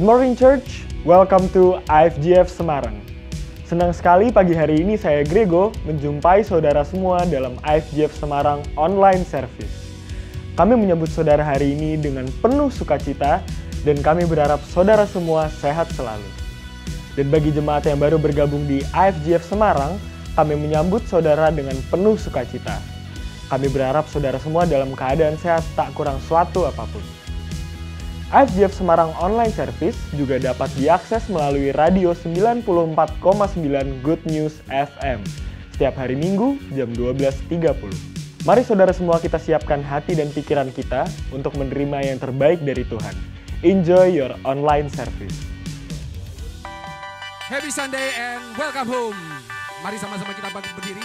Good morning church, welcome to IFGF Semarang. Senang sekali pagi hari ini saya Grego menjumpai saudara semua dalam IFGF Semarang online service. Kami menyambut saudara hari ini dengan penuh sukacita dan kami berharap saudara semua sehat selalu. Dan bagi jemaat yang baru bergabung di IFGF Semarang, kami menyambut saudara dengan penuh sukacita. Kami berharap saudara semua dalam keadaan sehat tak kurang suatu apapun. IFGF Semarang Online Service juga dapat diakses melalui radio 94,9 Good News FM setiap hari Minggu jam 12.30. Mari saudara semua kita siapkan hati dan pikiran kita untuk menerima yang terbaik dari Tuhan. Enjoy your online service. Happy Sunday and welcome home. Mari sama-sama kita bangkit berdiri.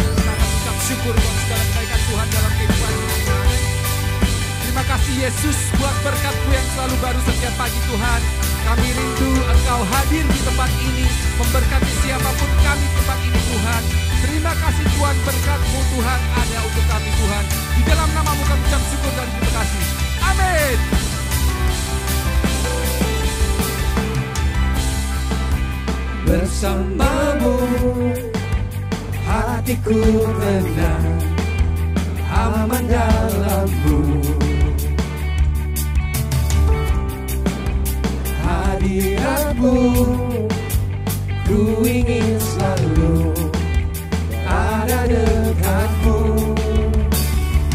Kita akan ucap syukur buat segala kebaikan Tuhan dalam kehidupan kita. Terima kasih Yesus buat berkat-Mu yang selalu baru setiap pagi Tuhan. Kami rindu Engkau hadir di tempat ini, memberkati siapapun kami di tempat ini Tuhan. Terima kasih Tuhan, berkat-Mu Tuhan ada untuk kami Tuhan. Di dalam nama-Mu kami ucap syukur dan terima kasih. Amin. Bersamamu hatiku tenang, aman dalam-Mu. Hadirat-Mu ku ingin selalu ada dekat-Mu,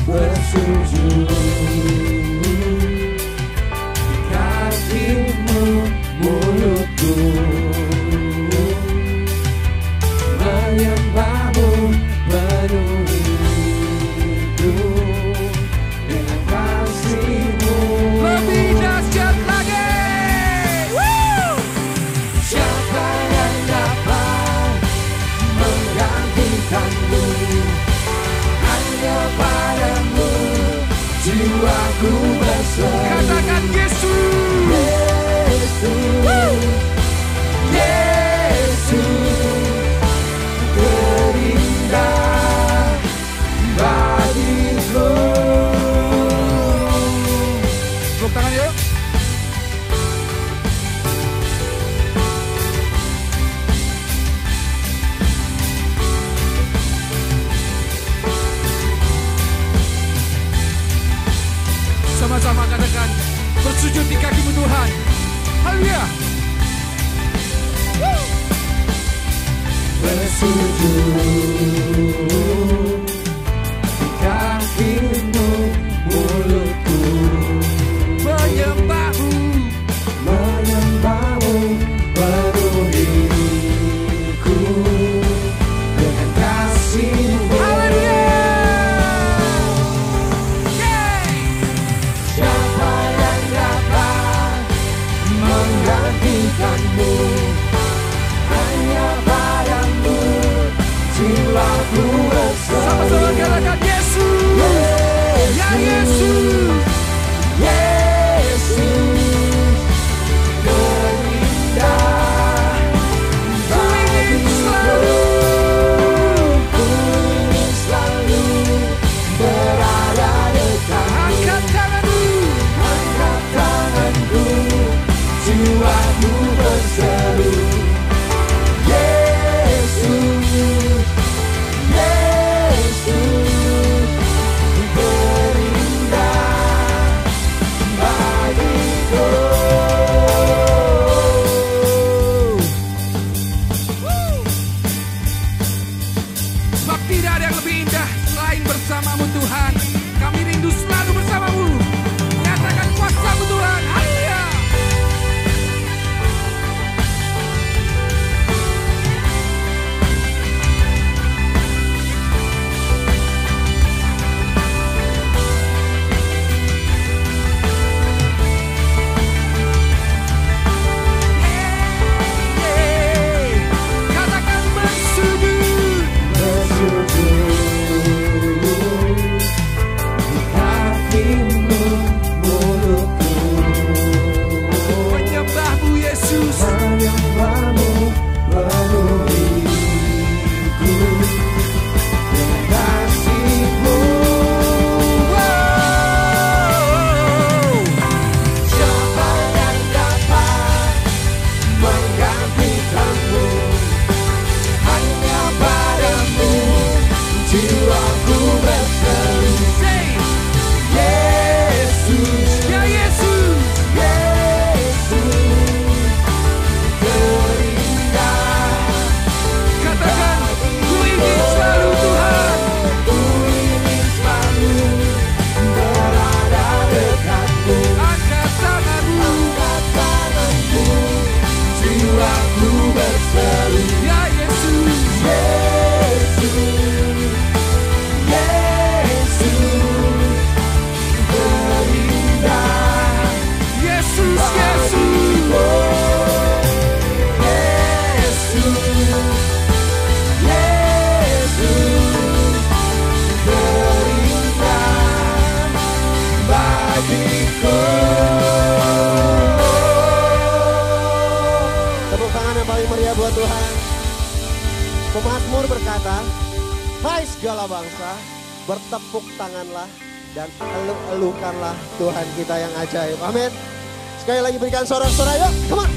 bersujud di kaki-Mu, mulutku menyembah-Mu, penuhi hidup dengan kasih-Mu. Lebih dahsyat lagi. Siapa yang dapat menggantikan-Mu? Hanya pada-Mu jiwaku berserah. Katakan Yesus. Yesus, Yesus, terindah bagiku. Tepuk tangan yuk. Sama-sama katakan, bersujud di kaki-Mu Tuhan. Haleluya. Bersujud di kaki-Mu, mulutku Menyembah-Mu, menyembah-Mu, penuhiku dengan kasih-Mu. haleluya. Siapa yang dapat menggantikan-Mu? Hanya pada-Mu jiwa percaya buat Tuhan. Pemazmur berkata, hai segala bangsa, bertepuk tanganlah dan eluk-elukanlah Tuhan kita yang ajaib. Amin. Sekali lagi berikan sorak-sorai, yuk, come on.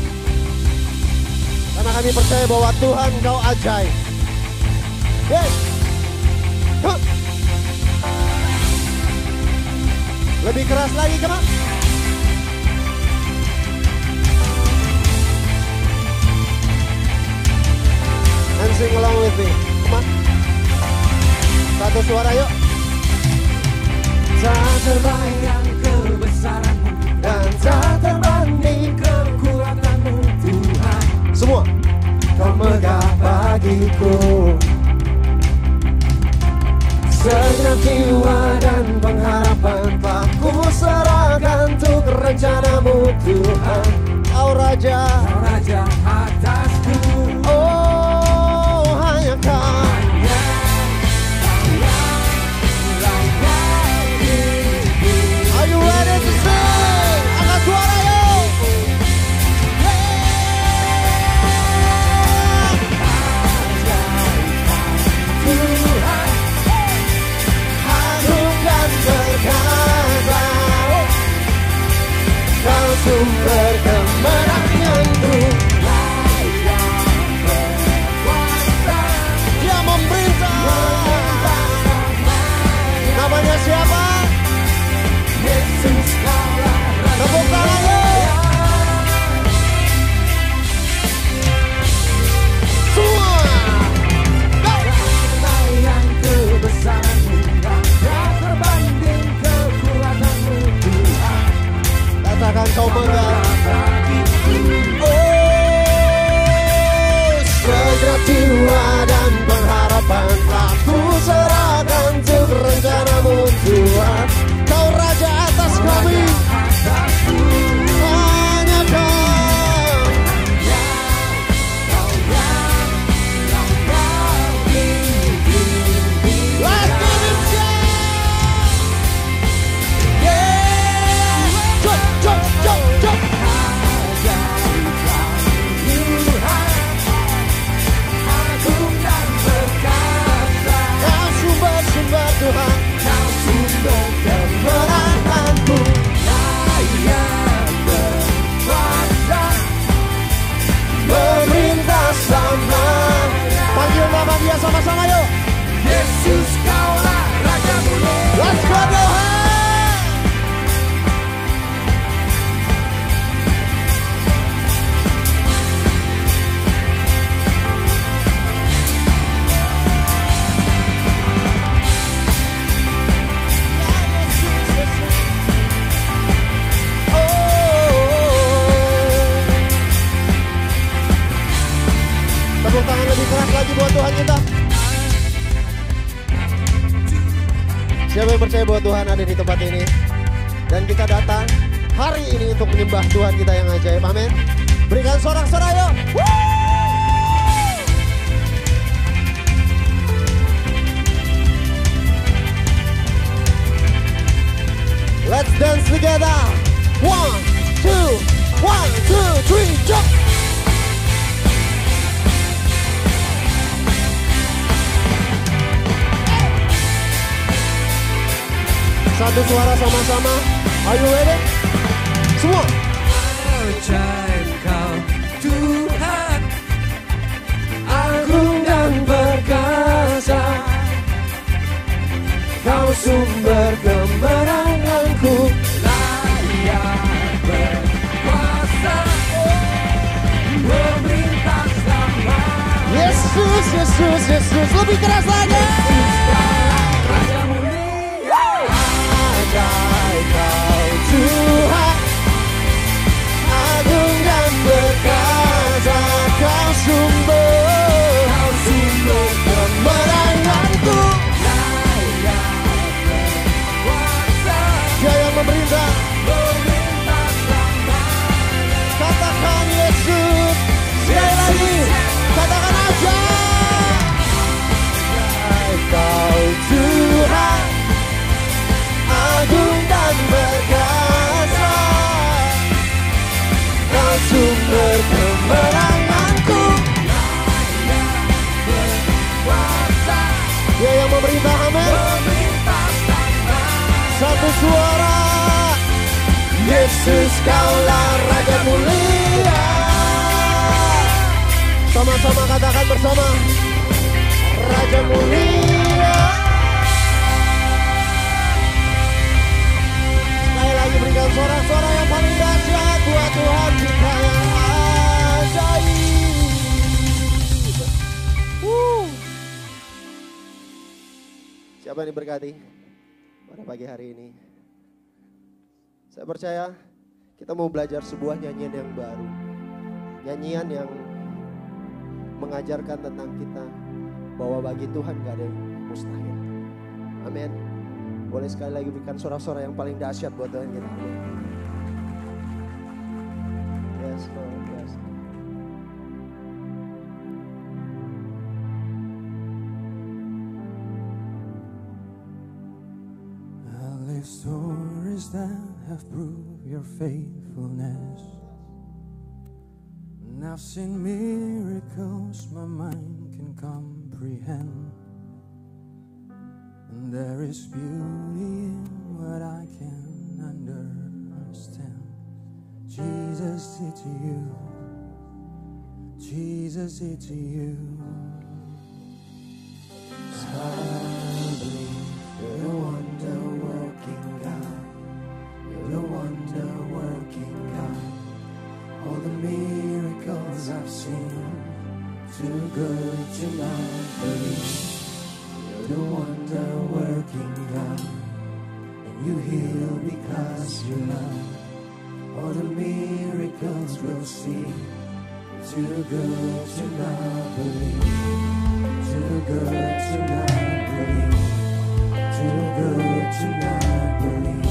Karena kami percaya bahwa Tuhan Engkau ajaib. Yes. Come on. Lebih keras lagi, come on. And sing along with me. Come on. Satu suara, yuk. Tak terbayang kebesaran-Mu Dan tak terbanding kekuatan-Mu Tuhan. semua. Kau megah bagiku segenap jiwa dan pengharapan telah ku serahkan untuk rencana-Mu Tuhan. Kau Raja, Kau Raja atasku. oh hanya Kau. Are you ready to sing? Angkat suara yuk. Tuhan agung dan perkasa, Kau sumber kemenanganku. Dia memerintah. Namanya siapa? Yesus kaulah Tepuk tangan yuk. Semua. Go. Terbayang kebesaran-Mu dan tak terbanding kekuatan-Mu Tuhan. Katakan kau megah. Oh, Segenap jiwa dan pengharapan telah ku serahkan untuk rencana-Mu Tuhan. Kau Raja atas kami. Hanya Kau. Let's give him shout. Yeah. Jump, jump, jump, jump. agung dan perkasa, Kau sumber-sumber Tuhan. Kau sumber kemenanganku. Layak berkuasa, Memerintah sama. Panggil nama dia sama-sama yuk. Yesus kaulah Raja mulia. Let's go Tuhan. Tepuk tangan lebih keras lagi buat Tuhan kita. Siapa yang percaya bahwa Tuhan ada di tempat ini? Dan kita datang hari ini untuk menyembah Tuhan kita yang ajaib. Amin. Berikan sorak-sorai yuk. Woo! Let's dance together. 1, 2, 1, 2, 3, jump. Satu suara sama-sama. Are you ready? Semua. Ajaib Kau Tuhan, agung dan perkasa, Kau sumber kemenanganku. Layak berkuasa, memerintah selama. Yesus, Yesus, Yesus. Lebih keras lagi. Raja mulia. Ajaib Kau Tuhan, agung dan perkasa, Kau sumber kemenanganku. Layak berkuasa, Dia yang memerintah. memerintah selama. Katakan Yesus. Sekali lagi. Katakan aja. Ajaib Kau Yesus kaulah Raja mulia. Sama-sama katakan bersama, Raja mulia. Sekali lagi berikan suara-suara yang paling dahsyat buat Tuhan kita yang ajaib. Siapa yang diberkati pada pagi hari ini? Saya percaya kita mau belajar sebuah nyanyian yang baru. Nyanyian yang mengajarkan tentang kita bahwa bagi Tuhan gak ada yang mustahil. Amin. Boleh sekali lagi berikan suara-suara yang paling dahsyat buat Tuhan kita. Yes, Lord, yes. I'll live stories that have proved your faithfulness. And I've seen miracles my mind can comprehend. And there is beauty in what I can understand. Jesus, it's you. Jesus, it's you. I believe you're the wonder-working God. You're the wonder-working God. All the miracles I've seen, too good to not believe. You're the wonder-working God, and you heal because you love. All the miracles we'll see, too good to not believe. Too good to not believe. Too good to not believe.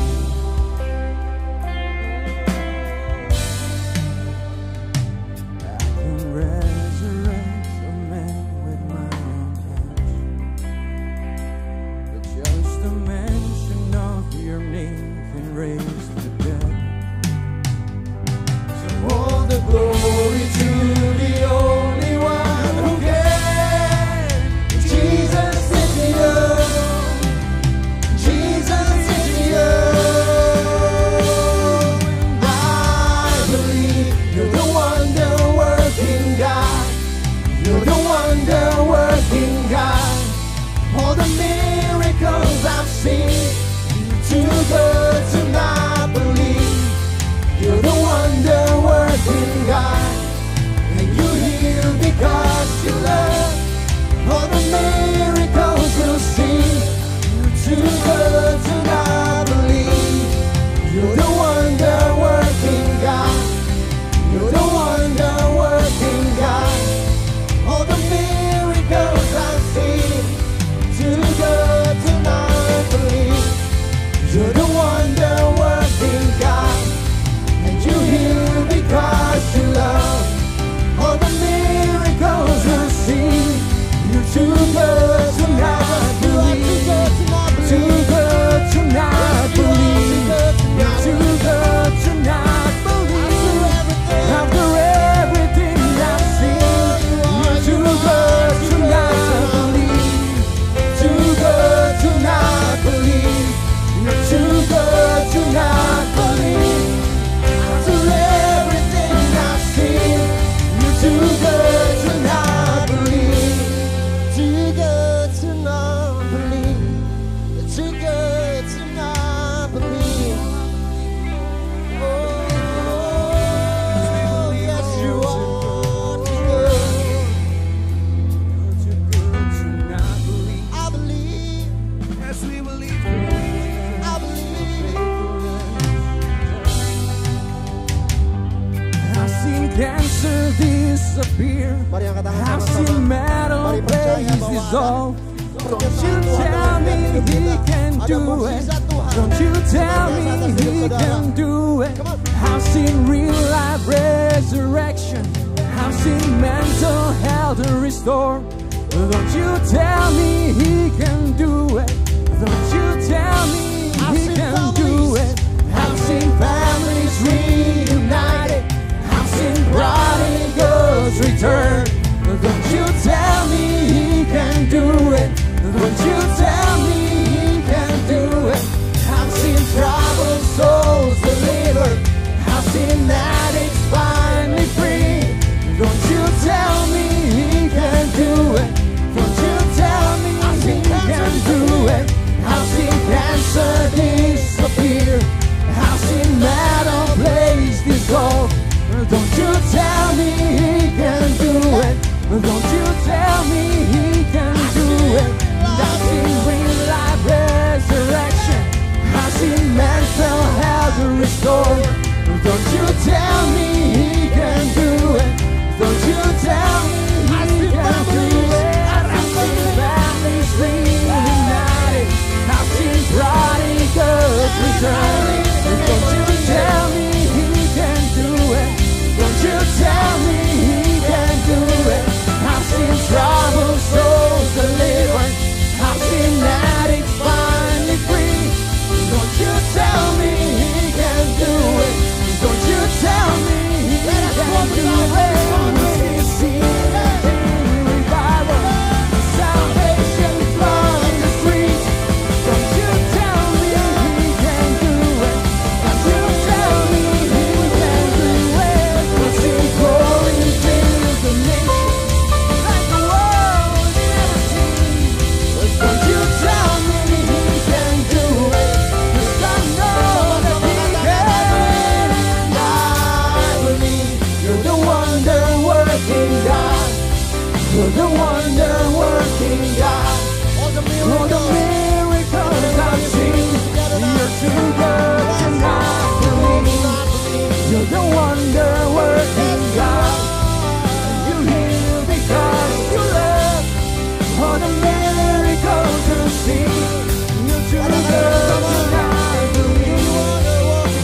Return. Don't you tell me he can do it. Don't you tell me he can do it. I've seen troubled souls delivered. Don't you tell me he can do it. Don't you tell me he can do it. I've seen real life resurrection. I've seen mental health restored. Don't you tell me he can do it. Don't you tell me he can do it. I've seen families reunited. I've seen prodigals returning. Don't you tell me he can do it. Don't you tell me he can do it. I've seen troubled souls delivered. I've seen addicts finally free. Don't you tell me he can do it. Don't you tell me he can do it. We've seen a revival, salvation from the streets. Don't you tell me he can do it. Don't you tell me he can do it. We'll see glory fill the nation like the world never seen. Don't you tell me he can do it. 'Cause I know that he can. I believe you're the wonder-working God. You're the wonder-working God. All the miracles I've seen, you're too good to not believe. You're the wonder-working God. You heal because you love. All the miracles I've seen, you're too good to not believe.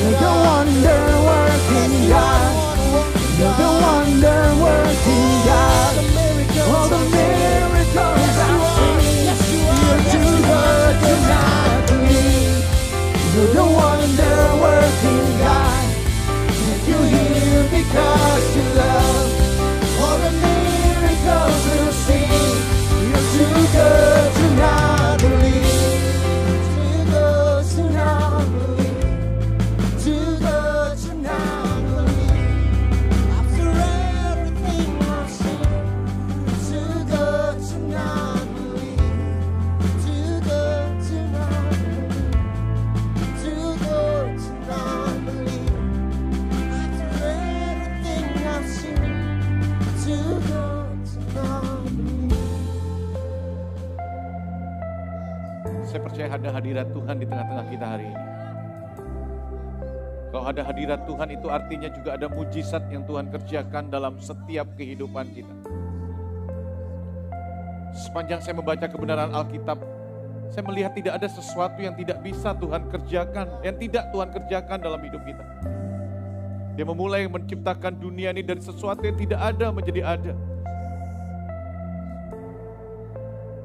You're the wonder-working God. You're the wonder-working God. All the miracles I've seen, you're too good to not believe. You're the wonder-working God. You heal because you love. All the miracles we've seen, you're too good to not believe. Too good to not believe. Too good to not believe. After everything I've seen, too good to not believe. Too good to not believe. Too good to not believe. After everything I've seen, too good to not believe. Saya percaya ada hadirat Tuhan di tengah-tengah kita hari ini. Kalau ada hadirat Tuhan itu artinya juga ada mujizat yang Tuhan kerjakan dalam setiap kehidupan kita. Sepanjang saya membaca kebenaran Alkitab, saya melihat tidak ada sesuatu yang tidak bisa Tuhan kerjakan, yang tidak Tuhan kerjakan dalam hidup kita. Dia memulai menciptakan dunia ini dari sesuatu yang tidak ada menjadi ada.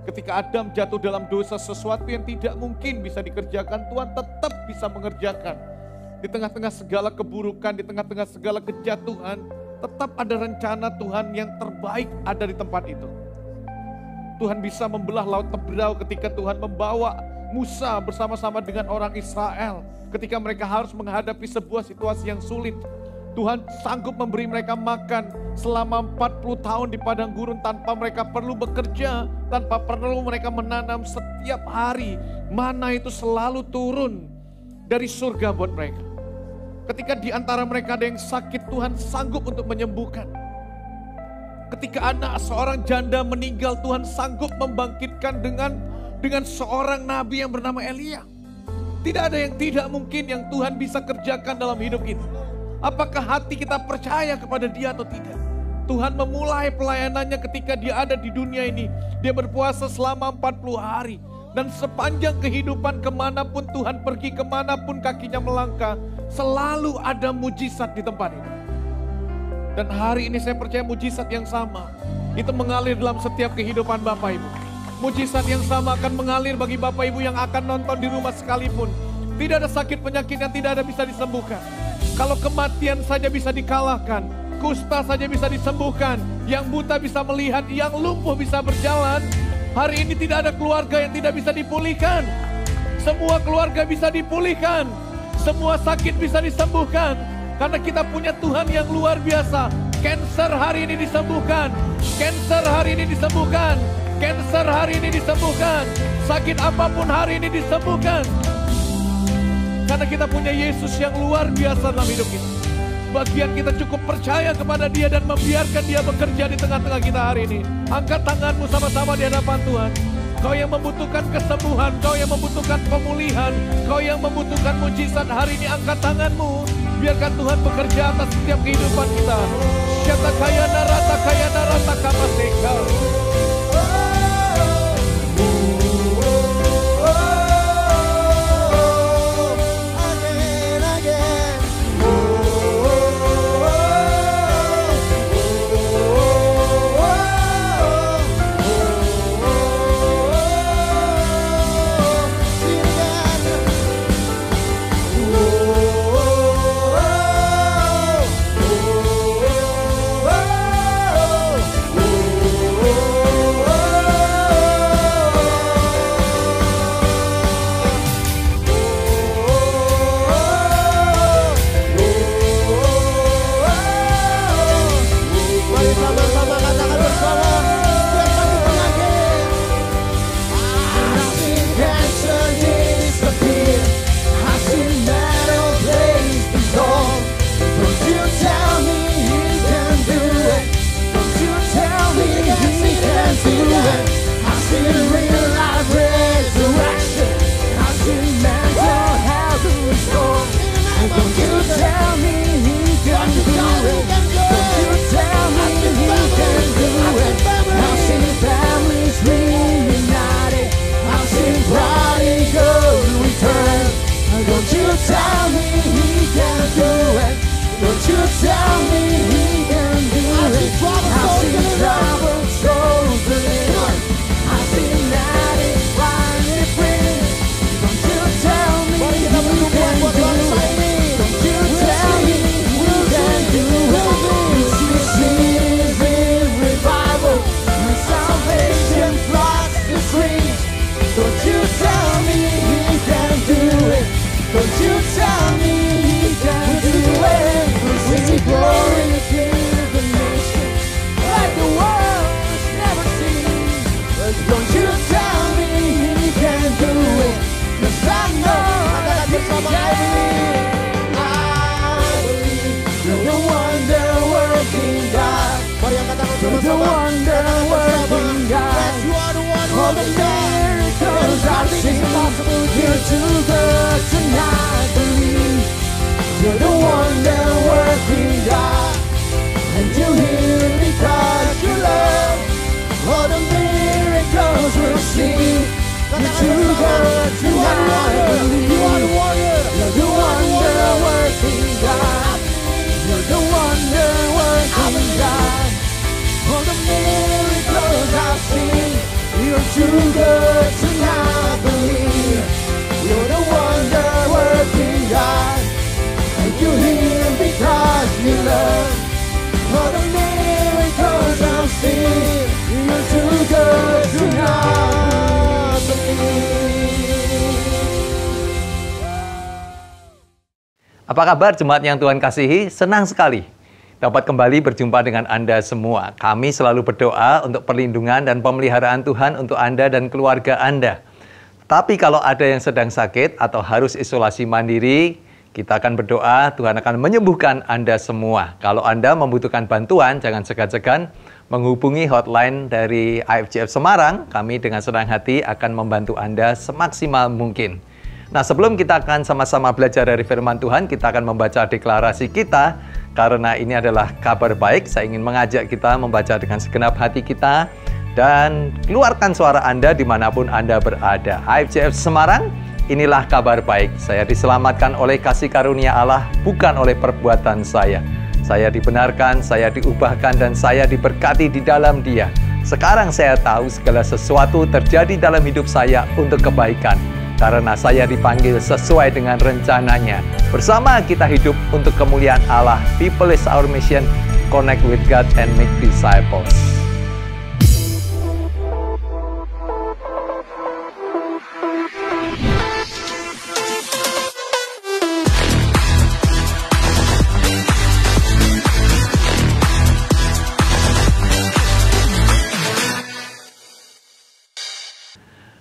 Ketika Adam jatuh dalam dosa, sesuatu yang tidak mungkin bisa dikerjakan, Tuhan tetap bisa mengerjakan. Di tengah-tengah segala keburukan, di tengah-tengah segala kejatuhan, tetap ada rencana Tuhan yang terbaik ada di tempat itu. Tuhan bisa membelah laut Tebrau ketika Tuhan membawa Musa bersama-sama dengan orang Israel. Ketika mereka harus menghadapi sebuah situasi yang sulit. Tuhan sanggup memberi mereka makan selama 40 tahun di padang gurun tanpa mereka perlu bekerja, tanpa perlu mereka menanam. Setiap hari mana itu selalu turun dari surga buat mereka. Ketika di antara mereka ada yang sakit, Tuhan sanggup untuk menyembuhkan. Ketika anak seorang janda meninggal, Tuhan sanggup membangkitkan dengan seorang nabi yang bernama Elia. Tidak ada yang tidak mungkin yang Tuhan bisa kerjakan dalam hidup kita. Apakah hati kita percaya kepada Dia atau tidak? Tuhan memulai pelayanannya ketika Dia ada di dunia ini. Dia berpuasa selama 40 hari. Dan sepanjang kehidupan kemanapun Tuhan pergi, kemanapun kakinya melangkah, selalu ada mujizat di tempat itu. Dan hari ini saya percaya mujizat yang sama itu mengalir dalam setiap kehidupan Bapak Ibu. Mujizat yang sama akan mengalir bagi Bapak Ibu yang akan nonton di rumah sekalipun. Tidak ada sakit penyakit yang tidak ada bisa disembuhkan. Kalau kematian saja bisa dikalahkan, kusta saja bisa disembuhkan, yang buta bisa melihat, yang lumpuh bisa berjalan. Hari ini tidak ada keluarga yang tidak bisa dipulihkan. Semua keluarga bisa dipulihkan. Semua sakit bisa disembuhkan. Karena kita punya Tuhan yang luar biasa. Cancer hari ini disembuhkan. Cancer hari ini disembuhkan. Cancer hari ini disembuhkan. Sakit apapun hari ini disembuhkan. Karena kita punya Yesus yang luar biasa dalam hidup kita. Sebagian kita cukup percaya kepada Dia dan membiarkan Dia bekerja di tengah-tengah kita hari ini. Angkat tanganmu sama-sama di hadapan Tuhan. Kau yang membutuhkan kesembuhan, kau yang membutuhkan pemulihan, kau yang membutuhkan mujizat hari ini, angkat tanganmu. Biarkan Tuhan bekerja atas setiap kehidupan kita. Kata kaya narata kamaseka. Apa kabar jemaat yang Tuhan kasihi? Senang sekali dapat kembali berjumpa dengan Anda semua. Kami selalu berdoa untuk perlindungan dan pemeliharaan Tuhan untuk Anda dan keluarga Anda. Tapi kalau ada yang sedang sakit atau harus isolasi mandiri, kita akan berdoa Tuhan akan menyembuhkan Anda semua. Kalau Anda membutuhkan bantuan, jangan segan-segan menghubungi hotline dari IFGF Semarang. Kami dengan senang hati akan membantu Anda semaksimal mungkin. Nah, sebelum kita akan sama-sama belajar dari firman Tuhan, kita akan membaca deklarasi kita. Karena ini adalah kabar baik, saya ingin mengajak kita membaca dengan segenap hati kita. Dan keluarkan suara Anda dimanapun Anda berada. IFGF Semarang, inilah kabar baik. Saya diselamatkan oleh kasih karunia Allah, bukan oleh perbuatan saya. Saya dibenarkan, saya diubahkan, dan saya diberkati di dalam Dia. Sekarang saya tahu segala sesuatu terjadi dalam hidup saya untuk kebaikan. Karena saya dipanggil sesuai dengan rencananya. Bersama kita hidup untuk kemuliaan Allah. People is our mission. Connect with God and make disciples.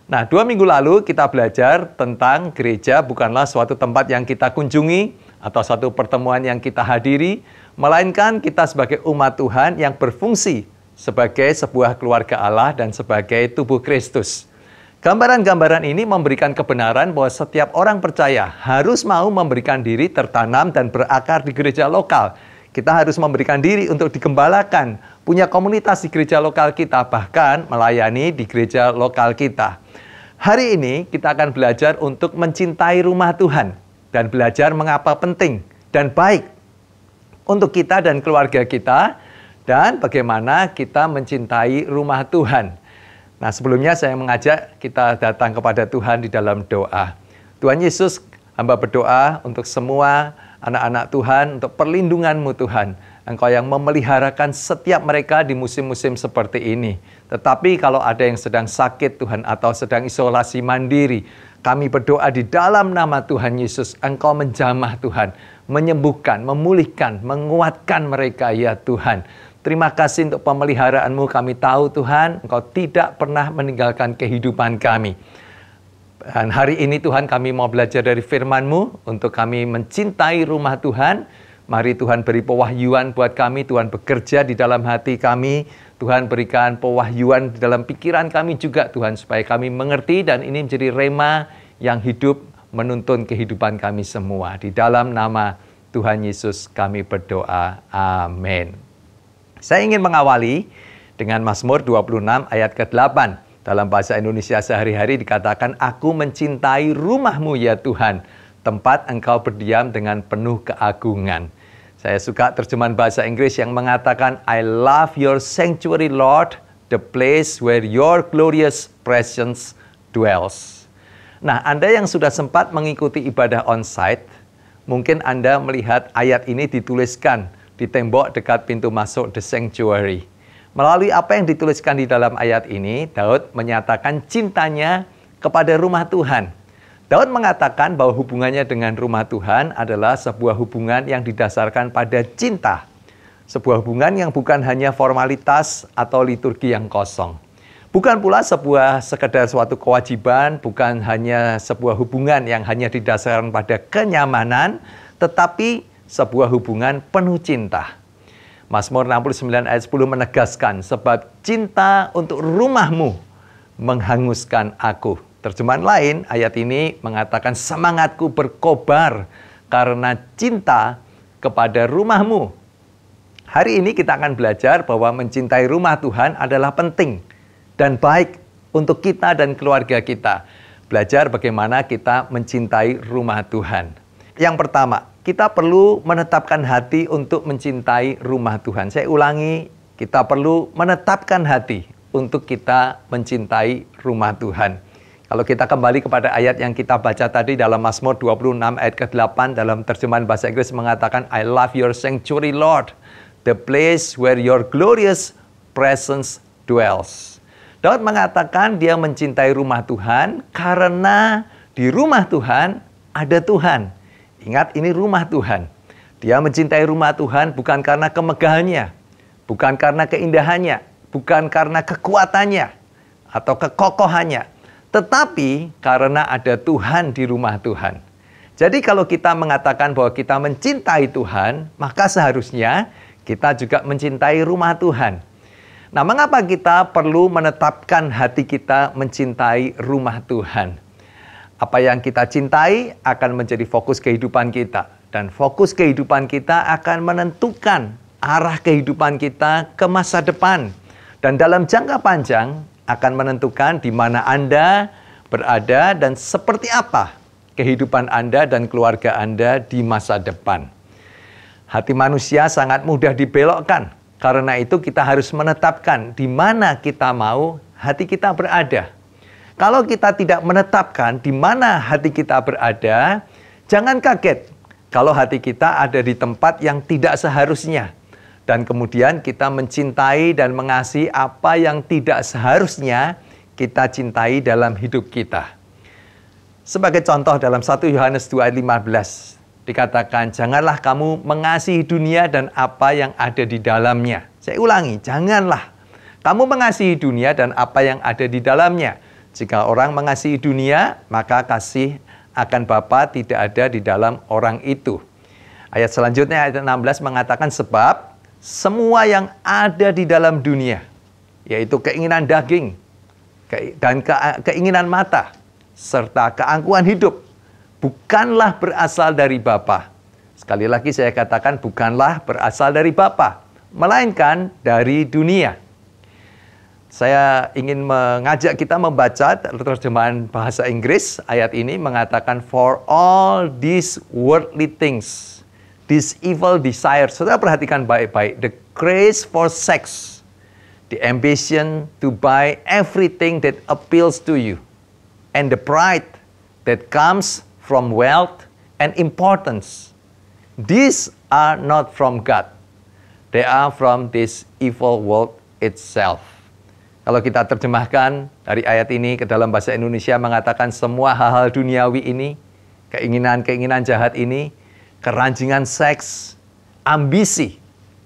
Nah, 2 minggu lalu kita belajar tentang gereja bukanlah suatu tempat yang kita kunjungi, atau satu pertemuan yang kita hadiri, melainkan kita sebagai umat Tuhan yang berfungsi sebagai sebuah keluarga Allah dan sebagai tubuh Kristus. Gambaran-gambaran ini memberikan kebenaran bahwa setiap orang percaya harus mau memberikan diri tertanam dan berakar di gereja lokal. Kita harus memberikan diri untuk digembalakan, punya komunitas di gereja lokal kita, bahkan melayani di gereja lokal kita. Hari ini kita akan belajar untuk mencintai rumah Tuhan dan belajar mengapa penting dan baik untuk kita dan keluarga kita dan bagaimana kita mencintai rumah Tuhan. Nah, sebelumnya saya mengajak kita datang kepada Tuhan di dalam doa. Tuhan Yesus, hamba berdoa untuk semua anak-anak Tuhan, untuk perlindungan-Mu Tuhan. Engkau yang memeliharakan setiap mereka di musim-musim seperti ini. Tetapi kalau ada yang sedang sakit Tuhan atau sedang isolasi mandiri, kami berdoa di dalam nama Tuhan Yesus, Engkau menjamah Tuhan, menyembuhkan, memulihkan, menguatkan mereka ya Tuhan. Terima kasih untuk pemeliharaan-Mu. Kami tahu Tuhan, Engkau tidak pernah meninggalkan kehidupan kami. Dan hari ini Tuhan kami mau belajar dari firman-Mu untuk kami mencintai rumah Tuhan. Mari Tuhan beri pewahyuan buat kami, Tuhan bekerja di dalam hati kami. Tuhan berikan pewahyuan di dalam pikiran kami juga Tuhan, supaya kami mengerti dan ini menjadi rema yang hidup menuntun kehidupan kami semua. Di dalam nama Tuhan Yesus kami berdoa. Amin. Saya ingin mengawali dengan Mazmur 26 ayat ke-8. Dalam bahasa Indonesia sehari-hari dikatakan, Aku mencintai rumah-Mu ya Tuhan, tempat Engkau berdiam dengan penuh keagungan. Saya suka terjemahan bahasa Inggris yang mengatakan, I love your sanctuary Lord, the place where your glorious presence dwells. Nah, Anda yang sudah sempat mengikuti ibadah on-site, mungkin Anda melihat ayat ini dituliskan di tembok dekat pintu masuk the sanctuary. Melalui apa yang dituliskan di dalam ayat ini, Daud menyatakan cintanya kepada rumah Tuhan. Daud mengatakan bahwa hubungannya dengan rumah Tuhan adalah sebuah hubungan yang didasarkan pada cinta. Sebuah hubungan yang bukan hanya formalitas atau liturgi yang kosong. Bukan pula sekedar suatu kewajiban, bukan hanya sebuah hubungan yang hanya didasarkan pada kenyamanan, tetapi sebuah hubungan penuh cinta. Mazmur 69 ayat 10 menegaskan, sebab cinta untuk rumah-Mu menghanguskan aku. Terjemahan lain, ayat ini mengatakan semangatku berkobar karena cinta kepada rumah-Mu. Hari ini kita akan belajar bahwa mencintai rumah Tuhan adalah penting dan baik untuk kita dan keluarga kita. Belajar bagaimana kita mencintai rumah Tuhan. Yang pertama, kita perlu menetapkan hati untuk mencintai rumah Tuhan. Saya ulangi, kita perlu menetapkan hati untuk kita mencintai rumah Tuhan. Kalau kita kembali kepada ayat yang kita baca tadi dalam Mazmur 26 ayat ke-8 dalam terjemahan bahasa Inggris mengatakan, I love your sanctuary Lord, the place where your glorious presence dwells. Daud mengatakan dia mencintai rumah Tuhan karena di rumah Tuhan ada Tuhan. Ingat, ini rumah Tuhan. Dia mencintai rumah Tuhan bukan karena kemegahannya, bukan karena keindahannya, bukan karena kekuatannya atau kekokohannya, tetapi karena ada Tuhan di rumah Tuhan. Jadi kalau kita mengatakan bahwa kita mencintai Tuhan, maka seharusnya kita juga mencintai rumah Tuhan. Nah, mengapa kita perlu menetapkan hati kita mencintai rumah Tuhan? Apa yang kita cintai akan menjadi fokus kehidupan kita. Dan fokus kehidupan kita akan menentukan arah kehidupan kita ke masa depan. Dan dalam jangka panjang akan menentukan di mana Anda berada dan seperti apa kehidupan Anda dan keluarga Anda di masa depan. Hati manusia sangat mudah dibelokkan. Karena itu kita harus menetapkan di mana kita mau hati kita berada. Kalau kita tidak menetapkan di mana hati kita berada, jangan kaget kalau hati kita ada di tempat yang tidak seharusnya. Dan kemudian kita mencintai dan mengasihi apa yang tidak seharusnya kita cintai dalam hidup kita. Sebagai contoh dalam 1 Yohanes 2 ayat 15, dikatakan, janganlah kamu mengasihi dunia dan apa yang ada di dalamnya. Saya ulangi, janganlah kamu mengasihi dunia dan apa yang ada di dalamnya. Jika orang mengasihi dunia, maka kasih akan Bapa tidak ada di dalam orang itu. Ayat selanjutnya, ayat 16 mengatakan, sebab semua yang ada di dalam dunia, yaitu keinginan daging dan keinginan mata, serta keangkuhan hidup, bukanlah berasal dari Bapa. Sekali lagi saya katakan, bukanlah berasal dari Bapa, melainkan dari dunia. Saya ingin mengajak kita membaca terjemahan bahasa Inggris. Ayat ini mengatakan, for all these worldly things, these evil desires. Saudara perhatikan baik-baik. The craze for sex, the ambition to buy everything that appeals to you, and the pride that comes from wealth and importance. These are not from God. They are from this evil world itself. Kalau kita terjemahkan dari ayat ini ke dalam bahasa Indonesia mengatakan semua hal-hal duniawi ini, keinginan-keinginan jahat ini, keranjingan seks, ambisi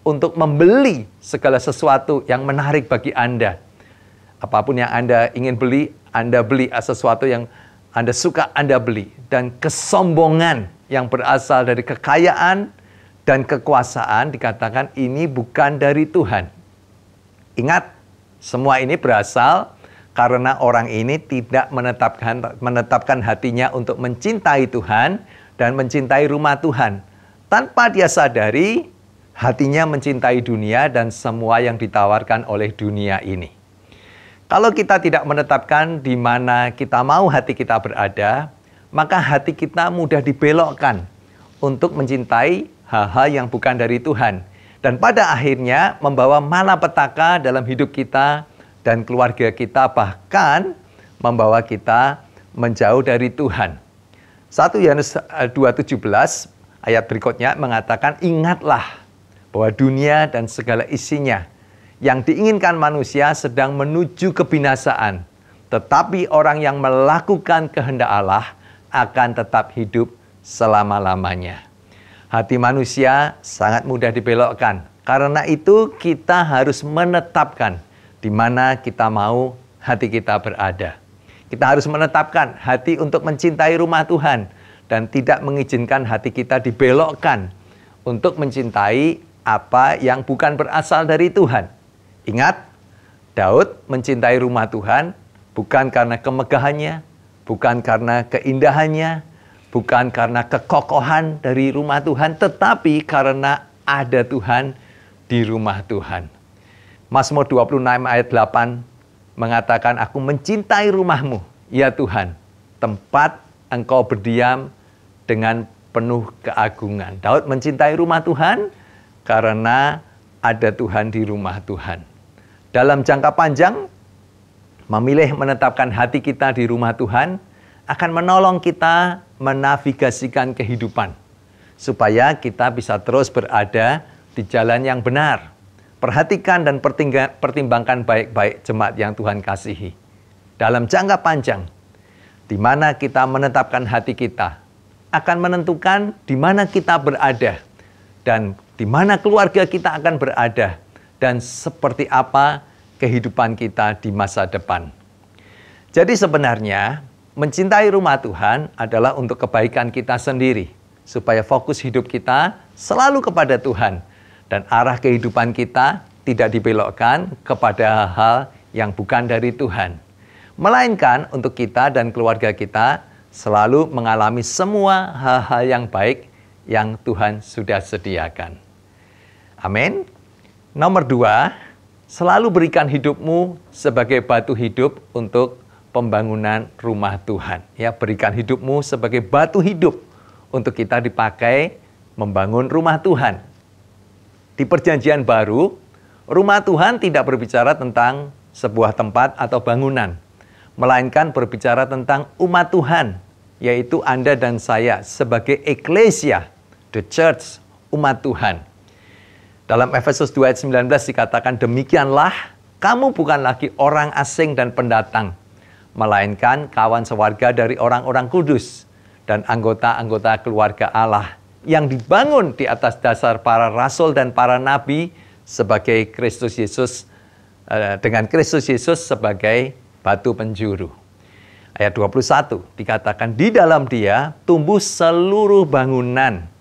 untuk membeli segala sesuatu yang menarik bagi Anda. Apapun yang Anda ingin beli, Anda beli. Sesuatu yang Anda suka, Anda beli. Dan kesombongan yang berasal dari kekayaan dan kekuasaan dikatakan ini bukan dari Tuhan. Ingat, semua ini berasal karena orang ini tidak menetapkan hatinya untuk mencintai Tuhan dan mencintai rumah Tuhan. Tanpa dia sadari, hatinya mencintai dunia dan semua yang ditawarkan oleh dunia ini. Kalau kita tidak menetapkan di mana kita mau hati kita berada, maka hati kita mudah dibelokkan untuk mencintai hal-hal yang bukan dari Tuhan. Dan pada akhirnya membawa malapetaka dalam hidup kita dan keluarga kita, bahkan membawa kita menjauh dari Tuhan. 1 Yohanes 2:17 ayat berikutnya mengatakan, ingatlah bahwa dunia dan segala isinya yang diinginkan manusia sedang menuju kebinasaan. Tetapi orang yang melakukan kehendak Allah akan tetap hidup selama-lamanya. Hati manusia sangat mudah dibelokkan. Karena itu kita harus menetapkan di mana kita mau hati kita berada. Kita harus menetapkan hati untuk mencintai rumah Tuhan dan tidak mengizinkan hati kita dibelokkan untuk mencintai apa yang bukan berasal dari Tuhan. Ingat, Daud mencintai rumah Tuhan bukan karena kemegahannya, bukan karena keindahannya, bukan karena kekokohan dari rumah Tuhan, tetapi karena ada Tuhan di rumah Tuhan. Mazmur 26 ayat 8 mengatakan, aku mencintai rumahmu, ya Tuhan, tempat engkau berdiam dengan penuh keagungan. Daud mencintai rumah Tuhan karena ada Tuhan di rumah Tuhan. Dalam jangka panjang, memilih menetapkan hati kita di rumah Tuhan akan menolong kita menavigasikan kehidupan supaya kita bisa terus berada di jalan yang benar. Perhatikan dan pertimbangkan baik-baik jemaat yang Tuhan kasihi. Dalam jangka panjang, di mana kita menetapkan hati kita, akan menentukan di mana kita berada dan di mana keluarga kita akan berada dan seperti apa kehidupan kita di masa depan. Jadi sebenarnya mencintai rumah Tuhan adalah untuk kebaikan kita sendiri, supaya fokus hidup kita selalu kepada Tuhan dan arah kehidupan kita tidak dibelokkan kepada hal-hal yang bukan dari Tuhan, melainkan untuk kita dan keluarga kita selalu mengalami semua hal-hal yang baik yang Tuhan sudah sediakan. Amin. Nomor 2, selalu berikan hidupmu sebagai batu hidup untuk pembangunan rumah Tuhan. Ya, berikan hidupmu sebagai batu hidup untuk kita dipakai membangun rumah Tuhan. Di Perjanjian Baru, rumah Tuhan tidak berbicara tentang sebuah tempat atau bangunan, melainkan berbicara tentang umat Tuhan, yaitu Anda dan saya sebagai eklesia, the church, umat Tuhan. Dalam Efesus 2 ayat 19 dikatakan, demikianlah kamu bukan lagi orang asing dan pendatang, melainkan kawan sewarga dari orang-orang kudus dan anggota-anggota keluarga Allah yang dibangun di atas dasar para rasul dan para nabi sebagai Kristus Yesus, dengan Kristus Yesus sebagai batu penjuru. Ayat 21 dikatakan, di dalam Dia tumbuh seluruh bangunan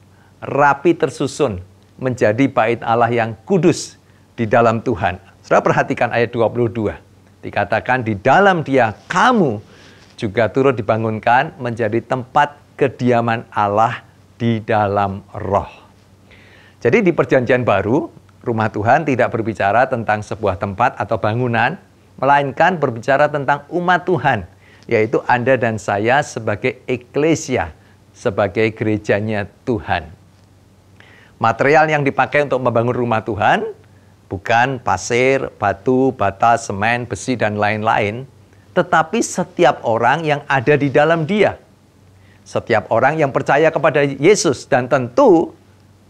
rapi tersusun menjadi bait Allah yang kudus di dalam Tuhan. Saudara perhatikan ayat 22. Dikatakan di dalam Dia kamu juga turut dibangunkan menjadi tempat kediaman Allah di dalam Roh. Jadi di Perjanjian Baru, rumah Tuhan tidak berbicara tentang sebuah tempat atau bangunan, melainkan berbicara tentang umat Tuhan, yaitu Anda dan saya sebagai eklesia, sebagai gerejanya Tuhan. Material yang dipakai untuk membangun rumah Tuhan bukan pasir, batu, bata, semen, besi, dan lain-lain, tetapi setiap orang yang ada di dalam Dia. Setiap orang yang percaya kepada Yesus, dan tentu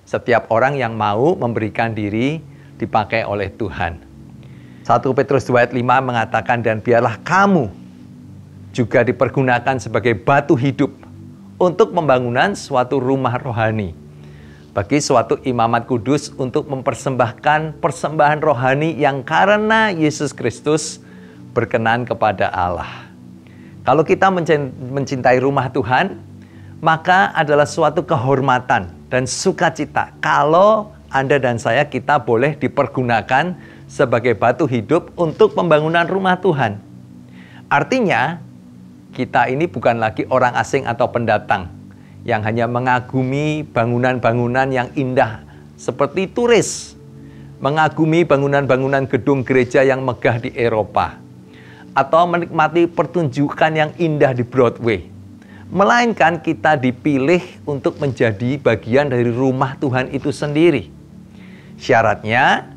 setiap orang yang mau memberikan diri dipakai oleh Tuhan. 1 Petrus 2 ayat 5 mengatakan, dan biarlah kamu juga dipergunakan sebagai batu hidup untuk pembangunan suatu rumah rohani, bagi suatu imamat kudus untuk mempersembahkan persembahan rohani yang karena Yesus Kristus berkenan kepada Allah. Kalau kita mencintai rumah Tuhan, maka adalah suatu kehormatan dan sukacita kalau Anda dan saya kita boleh dipergunakan sebagai batu hidup untuk pembangunan rumah Tuhan. Artinya, kita ini bukan lagi orang asing atau pendatang yang hanya mengagumi bangunan-bangunan yang indah seperti turis, mengagumi bangunan-bangunan gedung gereja yang megah di Eropa, atau menikmati pertunjukan yang indah di Broadway. Melainkan kita dipilih untuk menjadi bagian dari rumah Tuhan itu sendiri. Syaratnya,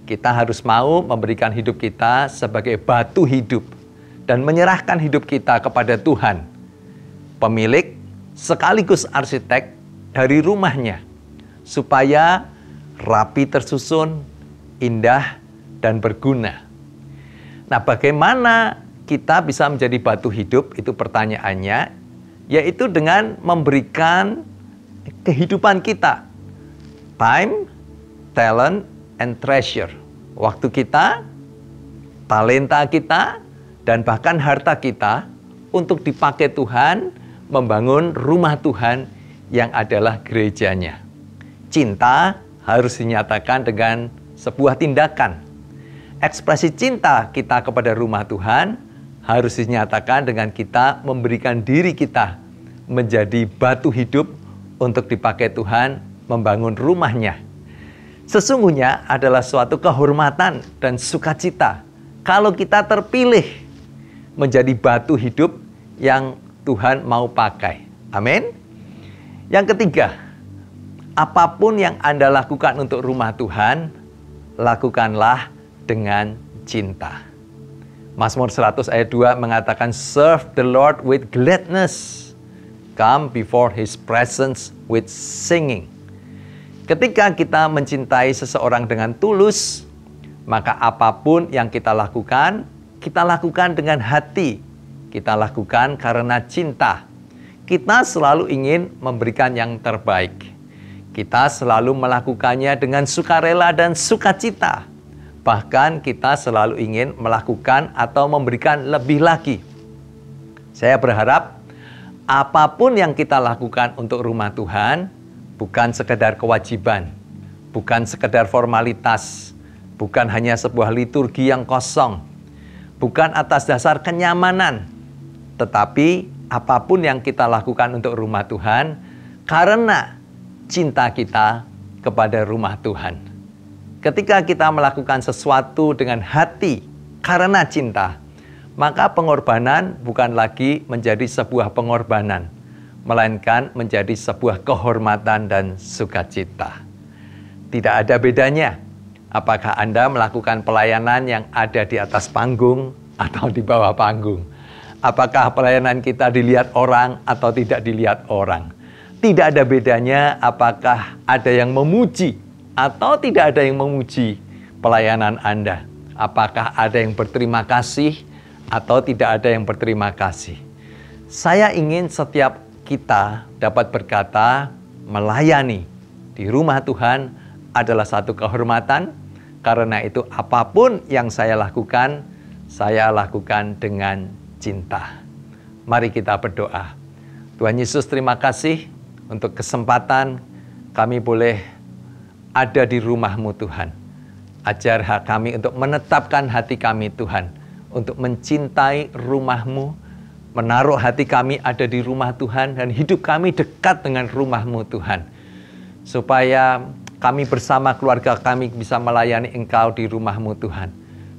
kita harus mau memberikan hidup kita sebagai batu hidup dan menyerahkan hidup kita kepada Tuhan, pemilik sekaligus arsitek dari rumahnya, supaya rapi tersusun, indah, dan berguna. Nah, bagaimana kita bisa menjadi batu hidup? Itu pertanyaannya, yaitu dengan memberikan kehidupan kita, time, talent, and treasure. Waktu kita, talenta kita, dan bahkan harta kita untuk dipakai Tuhan membangun rumah Tuhan yang adalah gerejanya. Cinta harus dinyatakan dengan sebuah tindakan. Ekspresi cinta kita kepada rumah Tuhan harus dinyatakan dengan kita memberikan diri kita menjadi batu hidup untuk dipakai Tuhan membangun rumahnya. Sesungguhnya adalah suatu kehormatan dan sukacita kalau kita terpilih menjadi batu hidup yang Tuhan mau pakai. Amin. Yang ketiga, apapun yang Anda lakukan untuk rumah Tuhan, lakukanlah dengan cinta. Mazmur 100 ayat 2 mengatakan, serve the Lord with gladness, come before His presence with singing. Ketika kita mencintai seseorang dengan tulus, maka apapun yang kita lakukan dengan hati. Kita lakukan karena cinta. Kita selalu ingin memberikan yang terbaik. Kita selalu melakukannya dengan sukarela dan sukacita. Bahkan kita selalu ingin melakukan atau memberikan lebih lagi. Saya berharap apapun yang kita lakukan untuk rumah Tuhan bukan sekedar kewajiban, bukan sekedar formalitas, bukan hanya sebuah liturgi yang kosong, bukan atas dasar kenyamanan, tetapi apapun yang kita lakukan untuk rumah Tuhan karena cinta kita kepada rumah Tuhan. Ketika kita melakukan sesuatu dengan hati karena cinta, maka pengorbanan bukan lagi menjadi sebuah pengorbanan, melainkan menjadi sebuah kehormatan dan sukacita. Tidak ada bedanya apakah Anda melakukan pelayanan yang ada di atas panggung atau di bawah panggung. Apakah pelayanan kita dilihat orang atau tidak dilihat orang. Tidak ada bedanya apakah ada yang memuji atau tidak ada yang memuji pelayanan Anda. Apakah ada yang berterima kasih atau tidak ada yang berterima kasih. Saya ingin setiap kita dapat berkata, melayani di rumah Tuhan adalah satu kehormatan. Karena itu apapun yang saya lakukan dengan cinta. Mari kita berdoa. Tuhan Yesus, terima kasih untuk kesempatan kami boleh ada di rumah-Mu Tuhan. Ajar kami untuk menetapkan hati kami Tuhan, untuk mencintai rumah-Mu, menaruh hati kami ada di rumah Tuhan, dan hidup kami dekat dengan rumah-Mu Tuhan. Supaya kami bersama keluarga kami bisa melayani Engkau di rumah-Mu Tuhan.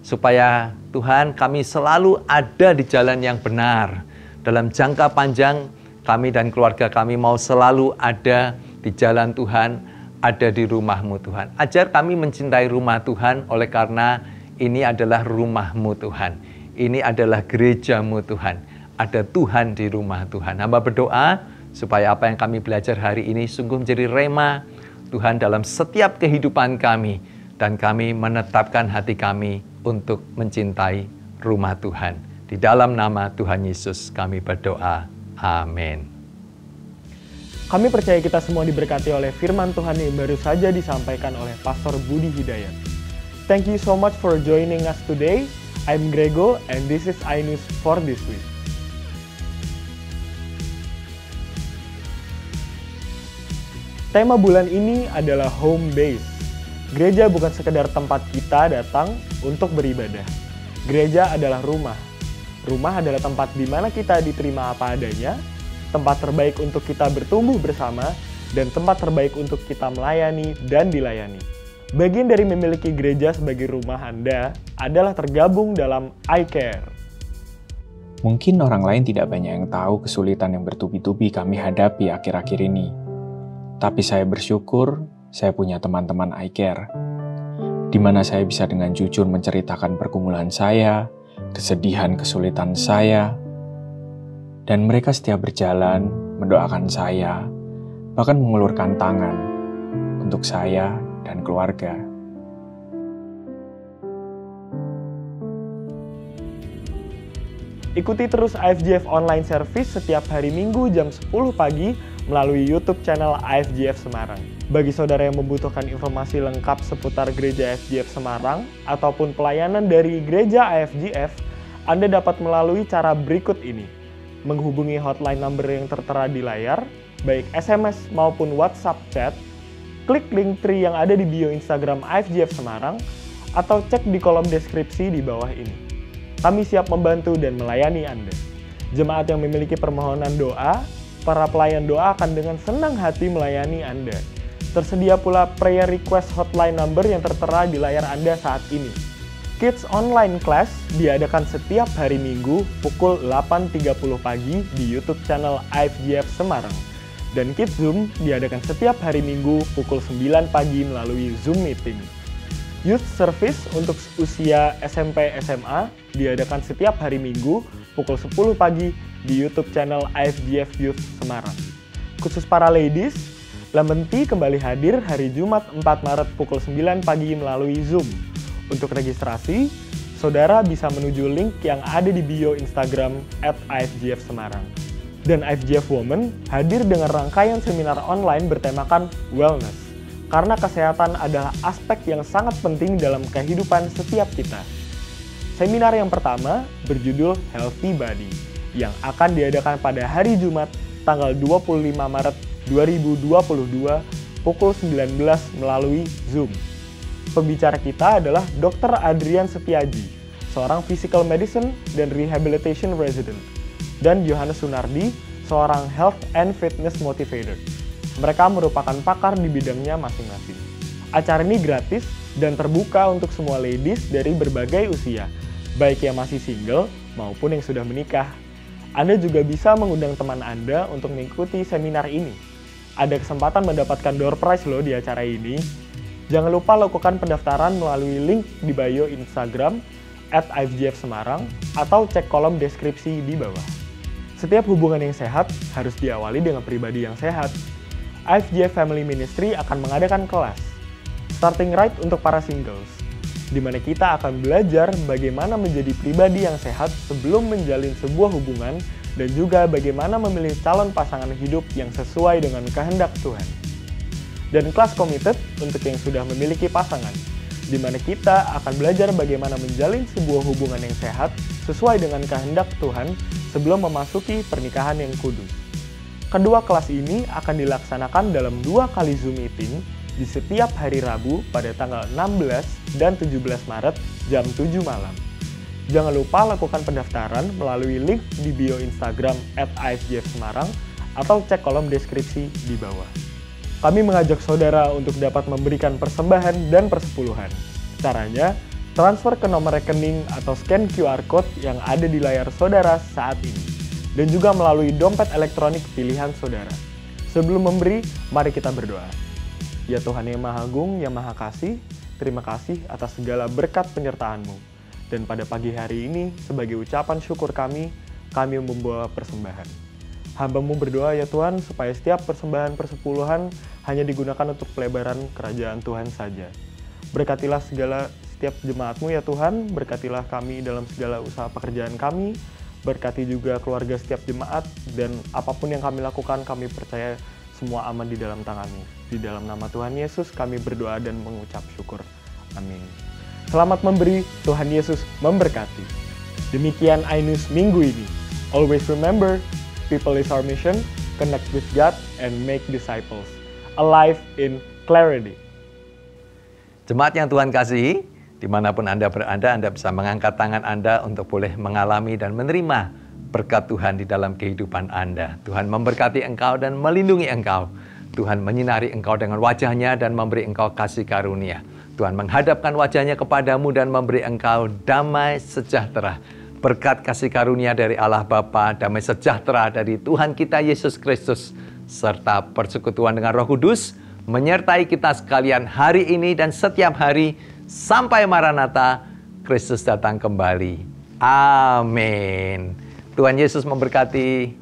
Supaya Tuhan kami selalu ada di jalan yang benar. Dalam jangka panjang kami dan keluarga kami mau selalu ada di jalan Tuhan, ada di rumah-Mu Tuhan. Ajar kami mencintai rumah Tuhan oleh karena ini adalah rumah-Mu Tuhan. Ini adalah gereja-Mu Tuhan. Ada Tuhan di rumah Tuhan. Hamba berdoa supaya apa yang kami belajar hari ini sungguh menjadi rema Tuhan dalam setiap kehidupan kami. Dan kami menetapkan hati kami untuk mencintai rumah Tuhan. Di dalam nama Tuhan Yesus kami berdoa. Amin. Kami percaya kita semua diberkati oleh firman Tuhan yang baru saja disampaikan oleh Pastor Budi Hidayat. Thank you so much for joining us today. I'm Grego and this is iNews for this week. Tema bulan ini adalah home base. Gereja bukan sekedar tempat kita datang untuk beribadah. Gereja adalah rumah. Rumah adalah tempat di mana kita diterima apa adanya, tempat terbaik untuk kita bertumbuh bersama, dan tempat terbaik untuk kita melayani dan dilayani. Bagian dari memiliki gereja sebagai rumah Anda adalah tergabung dalam iCare. Mungkin orang lain tidak banyak yang tahu kesulitan yang bertubi-tubi kami hadapi akhir-akhir ini. Tapi saya bersyukur saya punya teman-teman iCare, di mana saya bisa dengan jujur menceritakan pergumulan saya, kesedihan, kesulitan saya, dan mereka setiap berjalan mendoakan saya, bahkan mengulurkan tangan untuk saya dan keluarga. Ikuti terus IFGF Online Service setiap hari Minggu jam 10 pagi melalui YouTube channel IFGF Semarang. Bagi saudara yang membutuhkan informasi lengkap seputar Gereja IFGF Semarang ataupun pelayanan dari Gereja IFGF, Anda dapat melalui cara berikut ini. Menghubungi hotline number yang tertera di layar, baik SMS maupun WhatsApp chat, klik link tree yang ada di bio Instagram IFGF Semarang, atau cek di kolom deskripsi di bawah ini. Kami siap membantu dan melayani Anda. Jemaat yang memiliki permohonan doa, para pelayan doa akan dengan senang hati melayani Anda. Tersedia pula prayer request hotline number yang tertera di layar Anda saat ini. Kids Online Class diadakan setiap hari Minggu pukul 8.30 pagi di YouTube channel IFGF Semarang. Dan Kids Zoom diadakan setiap hari Minggu pukul 9 pagi melalui Zoom Meeting. Youth Service untuk usia SMP SMA diadakan setiap hari Minggu pukul 10 pagi di YouTube channel IFGF Youth Semarang. Khusus para ladies, Lemon Tea kembali hadir hari Jumat 4 Maret pukul 9 pagi melalui Zoom. Untuk registrasi, saudara bisa menuju link yang ada di bio Instagram @IFGF Semarang. Dan IFGF Women hadir dengan rangkaian seminar online bertemakan Wellness, karena kesehatan adalah aspek yang sangat penting dalam kehidupan setiap kita. Seminar yang pertama berjudul Healthy Body, yang akan diadakan pada hari Jumat tanggal 25 Maret 2022 pukul 19 melalui Zoom. Pembicara kita adalah Dr. Adrian Setiaji, seorang physical medicine dan rehabilitation resident, dan Yohanes Sunardi, seorang health and fitness motivator. Mereka merupakan pakar di bidangnya masing-masing. Acara ini gratis dan terbuka untuk semua ladies dari berbagai usia, baik yang masih single maupun yang sudah menikah. Anda juga bisa mengundang teman Anda untuk mengikuti seminar ini. Ada kesempatan mendapatkan door prize loh di acara ini. Jangan lupa lakukan pendaftaran melalui link di bio Instagram @IFGF Semarang atau cek kolom deskripsi di bawah. Setiap hubungan yang sehat harus diawali dengan pribadi yang sehat. IFGF Family Ministry akan mengadakan kelas Starting Right untuk para singles, di mana kita akan belajar bagaimana menjadi pribadi yang sehat sebelum menjalin sebuah hubungan dan juga bagaimana memilih calon pasangan hidup yang sesuai dengan kehendak Tuhan. Dan kelas Committed untuk yang sudah memiliki pasangan, di mana kita akan belajar bagaimana menjalin sebuah hubungan yang sehat sesuai dengan kehendak Tuhan sebelum memasuki pernikahan yang kudus. Kedua kelas ini akan dilaksanakan dalam 2 kali Zoom meeting di setiap hari Rabu pada tanggal 16 dan 17 Maret jam 7 malam. Jangan lupa lakukan pendaftaran melalui link di bio Instagram @ifjfsemarang atau cek kolom deskripsi di bawah. Kami mengajak saudara untuk dapat memberikan persembahan dan persepuluhan. Caranya, transfer ke nomor rekening atau scan QR Code yang ada di layar saudara saat ini, dan juga melalui dompet elektronik pilihan saudara. Sebelum memberi, mari kita berdoa. Ya Tuhan yang Maha Agung, yang Maha Kasih, terima kasih atas segala berkat penyertaan-Mu. Dan pada pagi hari ini, sebagai ucapan syukur kami membawa persembahan. Hamba-Mu berdoa ya Tuhan, supaya setiap persembahan persepuluhan hanya digunakan untuk pelebaran kerajaan Tuhan saja. Berkatilah setiap jemaat-Mu ya Tuhan, berkatilah kami dalam segala usaha pekerjaan kami, berkati juga keluarga setiap jemaat, dan apapun yang kami lakukan, kami percaya semua aman di dalam tangan-Mu. Di dalam nama Tuhan Yesus kami berdoa dan mengucap syukur. Amin. Selamat memberi, Tuhan Yesus memberkati. Demikian iNews minggu ini. Always remember, people is our mission, connect with God and make disciples. Alive in clarity. Jemaat yang Tuhan kasihi, dimanapun Anda berada, Anda bisa mengangkat tangan Anda untuk boleh mengalami dan menerima berkat Tuhan di dalam kehidupan Anda. Tuhan memberkati engkau dan melindungi engkau. Tuhan menyinari engkau dengan wajah-Nya dan memberi engkau kasih karunia. Tuhan menghadapkan wajah-Nya kepadamu dan memberi engkau damai sejahtera. Berkat kasih karunia dari Allah Bapa, damai sejahtera dari Tuhan kita Yesus Kristus, serta persekutuan dengan Roh Kudus, menyertai kita sekalian hari ini dan setiap hari, sampai Maranatha, Kristus datang kembali. Amin. Tuhan Yesus memberkati.